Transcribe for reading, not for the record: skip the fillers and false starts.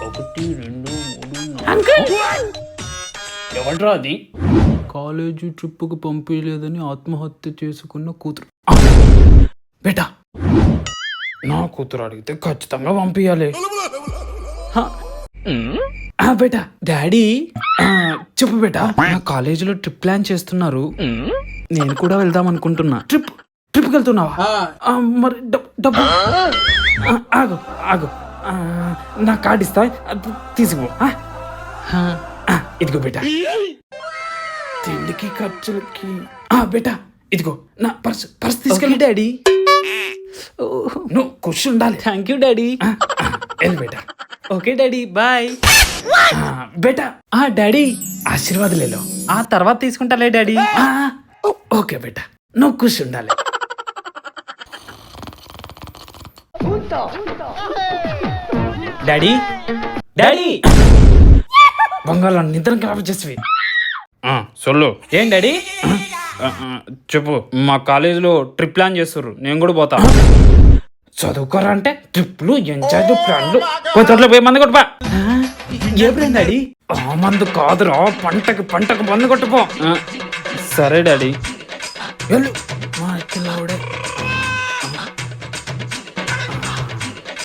1 2 3 ఎవడ్రా అది? కాలేజీ ట్రిప్పుకు పంపించలేదని ఆత్మహత్య చేసుకున్న కూతురు. బేటా, నా కూతురు అడిగితే ఖచ్చితంగా పంపించాలి. బేటా, డాడీ చెప్పు బేటా. నా కాలేజీలో ట్రిప్ ప్లాన్ చేస్తున్నారు, నేను కూడా వెళ్దాం అనుకుంటున్నా. ట్రిప్కి వెళ్తున్నావా? మరి డబ్బు ఆగు ఆగు, నా కార్డు ఇస్తా, తీసుకో. ఇదిగో బేటా, తిండికి ఖర్చులకి. బేటా ఇదిగో నా పర్స్ తీసుకెళ్ళి. డాడీ నువ్వు కూర్చుని ఉండాలి. Thank you daddy. వెళ్ళు బేటా. Okay daddy, bye. బేటా డాడీ ఆశీర్వాదాలు ఆ తర్వాత తీసుకుంటాలే డాడీ. ఓకే బేటా, నువ్వు కూర్చుని ఉండాలి. డాడీ డాడీ బంగాళ నిద్ర ఖరాబ్ చేసి సొల్లు. ఏం డాడీ? చెప్పు. మా కాలేజీలో ట్రిప్ ప్లాన్ చేస్తుర్రు, నేను కూడా పోతా. చదువుకోరా అంటే ట్రిప్లు, ఎంజాయ్, ప్లాన్లు. పోయి మందు కొట్టుపా. ఏం డాడీ? మందు కాదురా, పంటకు మందు కొట్టుపో. సరే డాడీ. వెళ్ళు. మా